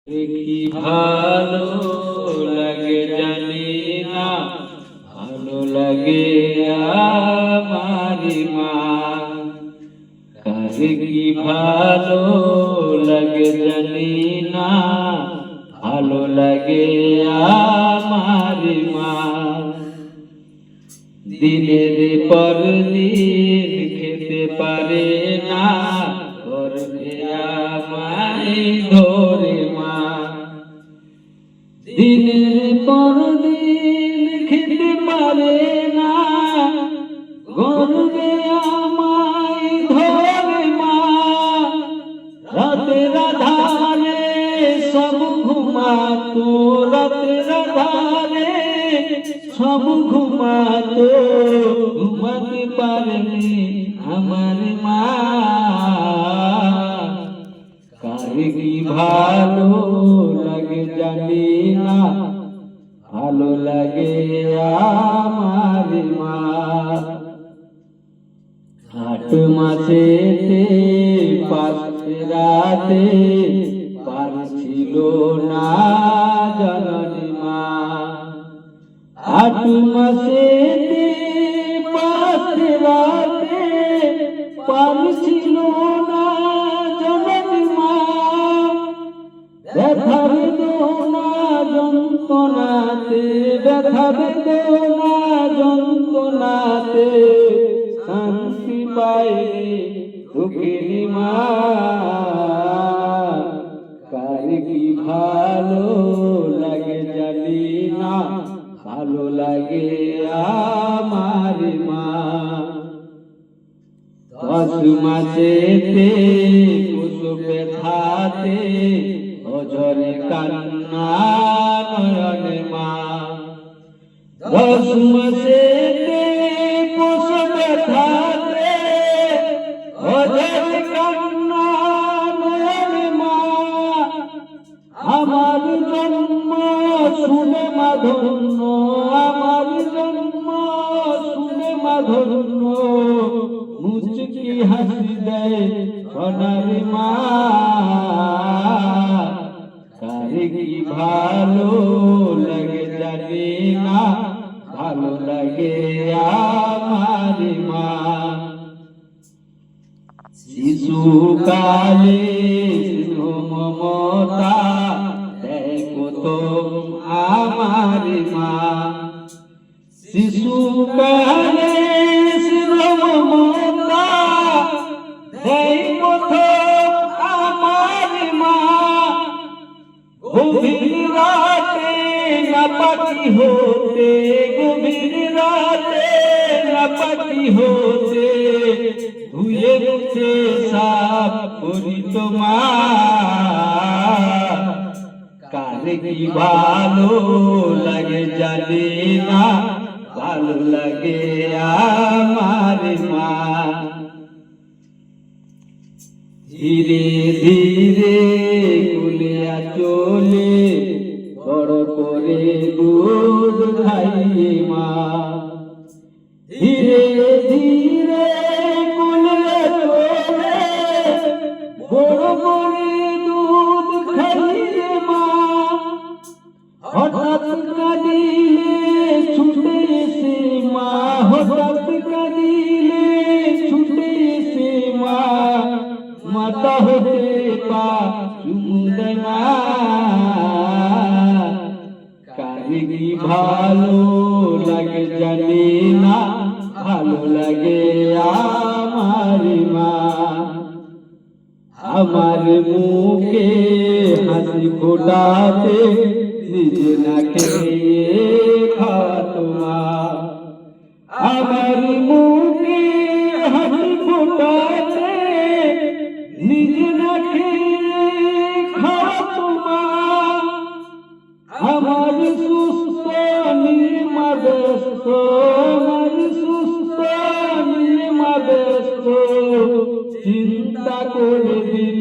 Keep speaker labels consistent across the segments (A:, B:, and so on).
A: কি ভালো লাগে জানি না, ভালো লাগে আমারি মা। কারে কি ভালো লাগে জানি না, ভালো লাগে আমারি মা। দিনের পর দিন খেতে পারে না, গর্ভে আমায় ধরে মা। দিনের পর দিন খেতে পারে না, গর্ভে আমায় ধরে মা। রাতের আধারে সব ঘুমাতো, রাতের আধারে সব ঘুমাতো, ঘুমাতে পারেনি আমার মা। কারে কি ভালো লাগে জানি না, ভালো লাগে আমার মা। 8 মাসেতে 5 রাতে পারছিল না জননী মা। 8 মাসেতে 5 রাতে পারছিল না জননী মা। ব্যথা বেদনা যন্ত্রণাতে, ব্যথা বেদনা যন্ত্রণাতে শান্তি পায়নি দুঃখিনী মা। কারে কি ভালো লাগে জানি না, ভালো লাগে আমার মা। 10 মাসেতে কুসুম ব্যথাতে অঝরে কান্না নয়নে মা। 10 মাসেতে কুসুম ব্যথাতে অঝরে কান্না নয়নে মা। আমার জন্ম শুনে মা ধন্য, আমার জন্ম শুনে মা ধন্য, মুচকি হাসি দেয় সোনার মা। কারে কি ভালো লাগে জানি না, ভালো লাগে আমার মা। শিশুকালে মমতা দেখো তো আমার মা। শিশুকালে মমতা দেখো তো আমার মা। গভীর রাতে না পাখি হতে, গভীর রাতে না পাখি হতে, ধুয়ে মুছে সাফ করিত মা। কারে কি ভালো লাগে জানি না, ভালো লাগে আমার মা। ধীরে ধীরে কুলে চলে বড় করে দুধ খাইয়ে মা। ধীরে ধীরে কুলে চলে বড় করে দুধ খাইয়ে মা। হঠাৎ কাঁদিলে ছুটে এসে মা, হঠাৎ কাঁদিলে ছুটে এসে মা। মাতা হতে পা চুমু দেয় মা। কারে কি ভালো লাগে জানি না, ভালো লাগে আমার মা। আমার মুখে হাসি ফোটাতে নিজে না খেয়ে খাতো মা। আমার মুখে হাসি ফোটাতে নিজে না খেয়ে খাতো মা। আমার সুস্থ নির্মা ব্যস্ত, আমার সুস্থ নির্মা ব্যস্ত, চিন্তা করে দিন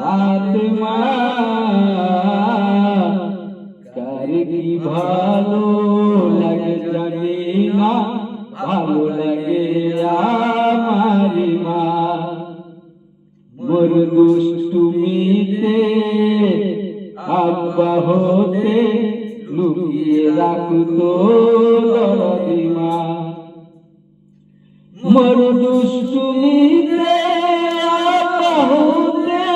A: রাত মা। কারে কি ভালো লাগে জানি না, ভালো লাগে আমার মা। মোর দুষ্টুমিতে আব্বা হতে লুকিয়ে রাখতো দরদি মা। মোর দুষ্টুমিতে আব্বা হতে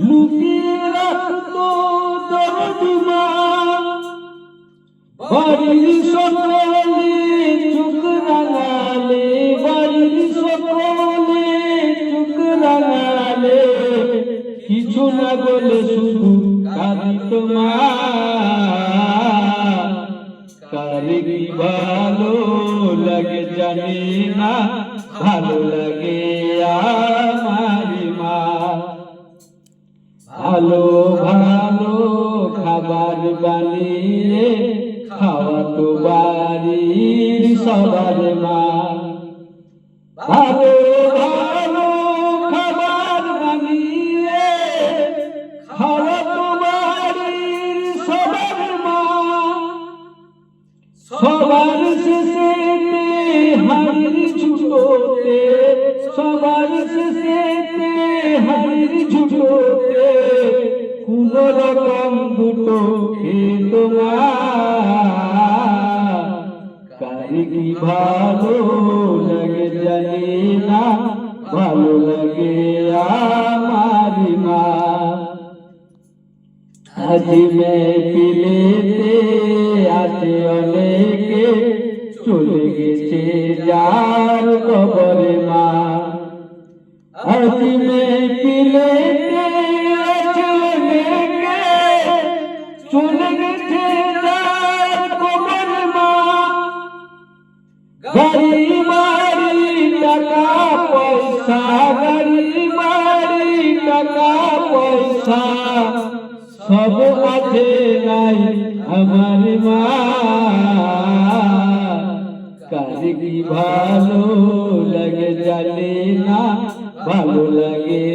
A: লুকিয়ে রাখতো দরদি মা। বাড়ির সকলে চোখ রাঙালে, বাড়ির সকলে চোখ রাঙালে, কিছু না বলে শুধু কাঁদিত মা। কারে কি ভালো লাগে জানি না, ভালো লাগে আমার মা। ভালো ভালো খাবার বানিয়ে খাওয়াতো বাড়ির সবার মা। ভালো ভালো খাবার বানিয়ে খাওয়াতো বাড়ির সবার মা। সবার শেষেতে হাড়ির ঝুঁটোতে, সবার শেষেতে হাড়ির ঝুঁটোতে কোন রকম দুটো খেত মা। কারে কি ভালো লাগে জানি না, ভালো লাগে আমার মা। আজ মেহফিলেতে আছে অনেকে, চলে গেছে যার কবরে মা। আজ মেহফিলেতে আছে অনেকে, চলে গেছে যার কবরে মা। গাড়ি বাড়ি টাকা পয়সা, গাড়ি বাড়ি টাকা পয়সা সব আছে নাই আমার মা। কারে কি ভালো লাগে জানি না, ভালো লাগে